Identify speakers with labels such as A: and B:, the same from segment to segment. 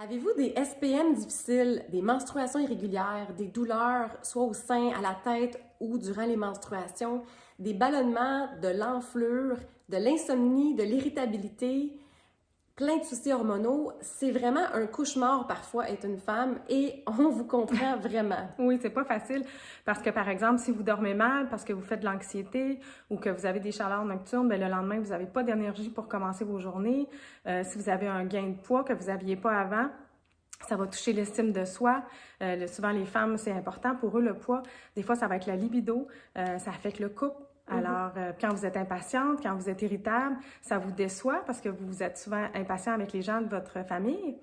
A: Avez-vous des SPM difficiles, des menstruations irrégulières, des douleurs, soit au sein, à la tête ou durant les menstruations, des ballonnements, de l'enflure, de l'insomnie, de l'irritabilité, plein de soucis hormonaux? C'est vraiment un cauchemar parfois être une femme et on vous comprend vraiment.
B: Oui, c'est pas facile parce que, par exemple, si vous dormez mal parce que vous faites de l'anxiété ou que vous avez des chaleurs nocturnes, bien, le lendemain, vous n'avez pas d'énergie pour commencer vos journées. Si vous avez un gain de poids que vous n'aviez pas avant, ça va toucher l'estime de soi. Souvent, les femmes, c'est important pour eux, le poids. Des fois, ça va être la libido. Ça affecte le couple. Alors, quand vous êtes impatiente, quand vous êtes irritable, ça vous déçoit parce que vous êtes souvent impatient avec les gens de votre famille.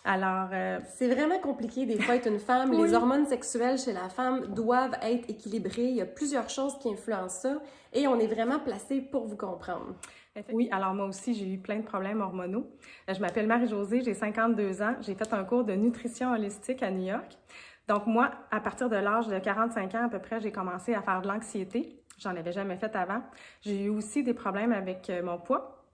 B: Alors,
A: C'est vraiment compliqué des fois être une femme.
B: oui.
A: Les hormones sexuelles chez la femme doivent être équilibrées. Il y a plusieurs choses qui influencent ça et on est vraiment placé pour vous comprendre.
B: Oui, alors moi aussi, j'ai eu plein de problèmes hormonaux. Je m'appelle Marie-Josée, j'ai 52 ans. J'ai fait un cours de nutrition holistique à New York. Donc moi, à partir de l'âge de 45 ans à peu près, j'ai commencé à faire de l'anxiété. J'en avais jamais fait avant. J'ai eu aussi des problèmes avec mon poids,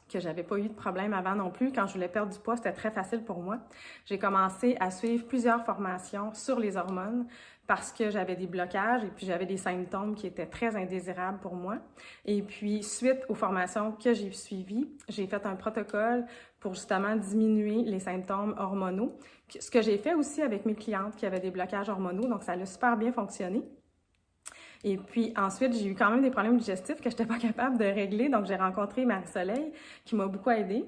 B: que j'avais pas eu de problème avant non plus. Quand je voulais perdre du poids, c'était très facile pour moi. J'ai commencé à suivre plusieurs formations sur les hormones parce que j'avais des blocages et puis j'avais des symptômes qui étaient très indésirables pour moi. Et puis, suite aux formations que j'ai suivies, j'ai fait un protocole pour justement diminuer les symptômes hormonaux. Ce que j'ai fait aussi avec mes clientes qui avaient des blocages hormonaux, donc ça a super bien fonctionné. Et puis ensuite, j'ai eu quand même des problèmes digestifs que je n'étais pas capable de régler. Donc, j'ai rencontré Marie-Soleil qui m'a beaucoup aidée.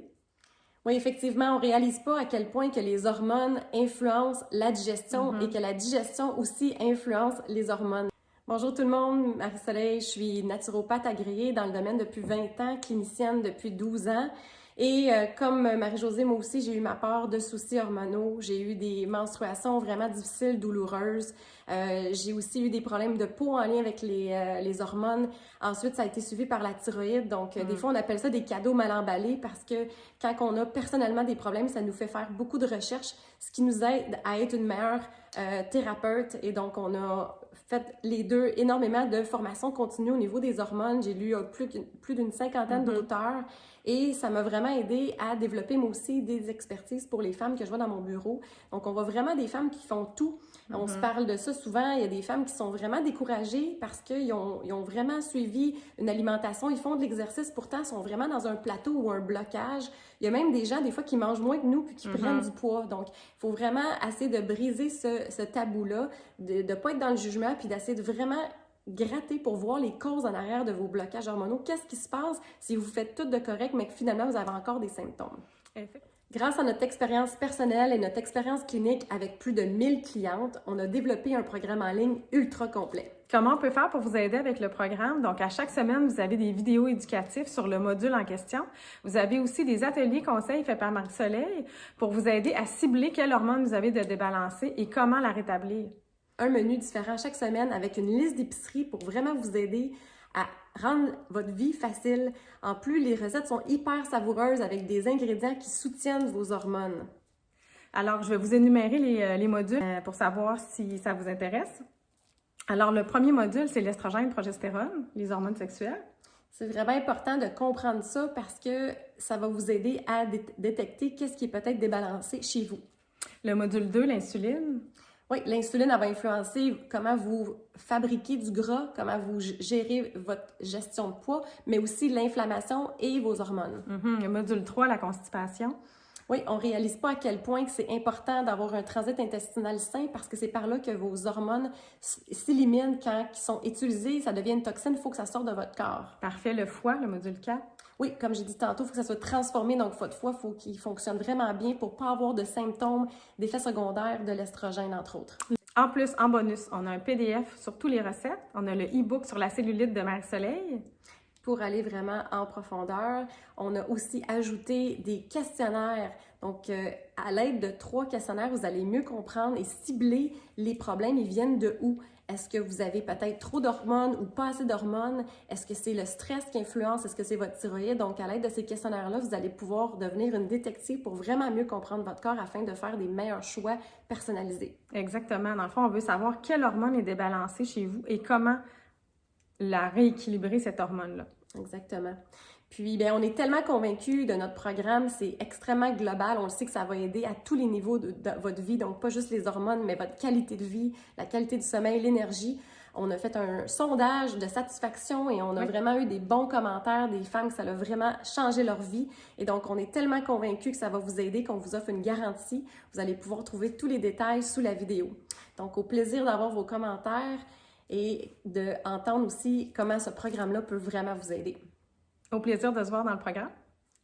A: Oui, effectivement, on réalise pas à quel point que les hormones influencent la digestion et que la digestion aussi influence les hormones. Bonjour tout le monde, Marie-Soleil, je suis naturopathe agréée dans le domaine depuis 20 ans, clinicienne depuis 12 ans. Et comme Marie-Josée, moi aussi, j'ai eu ma part de soucis hormonaux. J'ai eu des menstruations vraiment difficiles, douloureuses. J'ai aussi eu des problèmes de peau en lien avec les hormones. Ensuite, ça a été suivi par la thyroïde. Donc, des fois, on appelle ça des cadeaux mal emballés parce que quand on a personnellement des problèmes, ça nous fait faire beaucoup de recherches, ce qui nous aide à être une meilleure thérapeute. Et donc, on a fait les deux énormément de formations continues au niveau des hormones. J'ai lu plus d'une cinquantaine d'auteurs et ça m'a vraiment aidé à développer moi aussi des expertises pour les femmes que je vois dans mon bureau. Donc, on voit vraiment des femmes qui font tout. On se parle de ça souvent. Il y a des femmes qui sont vraiment découragées parce qu'ils ont vraiment suivi une alimentation, ils font de l'exercice, pourtant ils sont vraiment dans un plateau ou un blocage. Il y a même des gens, des fois, qui mangent moins que nous puis qui prennent du poids. Donc, il faut vraiment essayer de briser ce tabou-là, de ne pas être dans le jugement puis d'essayer de vraiment gratter pour voir les causes en arrière de vos blocages hormonaux. Qu'est-ce qui se passe si vous faites tout de correct, mais que finalement, vous avez encore des symptômes? Grâce à notre expérience personnelle et notre expérience clinique avec plus de 1000 clientes, on a développé un programme en ligne ultra complet.
B: Comment on peut faire pour vous aider avec le programme? Donc, à chaque semaine, vous avez des vidéos éducatives sur le module en question. Vous avez aussi des ateliers conseils faits par Marie-Soleil pour vous aider à cibler quelle hormone vous avez de débalancer et comment la rétablir.
A: Un menu différent chaque semaine avec une liste d'épicerie pour vraiment vous aider à rendre votre vie facile. En plus, les recettes sont hyper savoureuses avec des ingrédients qui soutiennent vos hormones.
B: Alors, je vais vous énumérer les modules pour savoir si ça vous intéresse. Alors, le premier module, c'est l'estrogène, progestérone, les hormones sexuelles.
A: C'est vraiment important de comprendre ça parce que ça va vous aider à détecter qu'est-ce qui est peut-être débalancé chez vous.
B: Le module 2, l'insuline.
A: Oui, l'insuline, elle va influencer comment vous fabriquez du gras, comment vous gérez votre gestion de poids, mais aussi l'inflammation et vos hormones.
B: Le module 3, la constipation.
A: Oui, on ne réalise pas à quel point c'est important d'avoir un transit intestinal sain parce que c'est par là que vos hormones s'éliminent quand ils sont utilisés, ça devient une toxine, il faut que ça sorte de votre corps.
B: Parfait. Le foie, le module 4.
A: Oui, comme j'ai dit tantôt, il faut que ça soit transformé, donc votre foie, il faut qu'il fonctionne vraiment bien pour ne pas avoir de symptômes, d'effets secondaires de l'estrogène, entre autres.
B: En plus, en bonus, on a un PDF sur toutes les recettes. On a le e-book sur la cellulite de Marie-Soleil.
A: Pour aller vraiment en profondeur, on a aussi ajouté des questionnaires. Donc, à l'aide de 3 questionnaires, vous allez mieux comprendre et cibler les problèmes. Ils viennent de où? Est-ce que vous avez peut-être trop d'hormones ou pas assez d'hormones? Est-ce que c'est le stress qui influence? Est-ce que c'est votre thyroïde? Donc, à l'aide de ces questionnaires-là, vous allez pouvoir devenir une détective pour vraiment mieux comprendre votre corps afin de faire des meilleurs choix personnalisés.
B: Exactement. Dans le fond, on veut savoir quelle hormone est débalancée chez vous et comment la rééquilibrer, cette hormone-là.
A: Exactement. Puis, bien, on est tellement convaincus de notre programme, c'est extrêmement global. On le sait que ça va aider à tous les niveaux de votre vie, donc pas juste les hormones, mais votre qualité de vie, la qualité du sommeil, l'énergie. On a fait un sondage de satisfaction et on a vraiment eu des bons commentaires des femmes que ça a vraiment changé leur vie. Et donc, on est tellement convaincus que ça va vous aider qu'on vous offre une garantie. Vous allez pouvoir trouver tous les détails sous la vidéo. Donc, au plaisir d'avoir vos commentaires et d'entendre aussi comment ce programme-là peut vraiment vous aider.
B: Au plaisir de se voir dans le programme.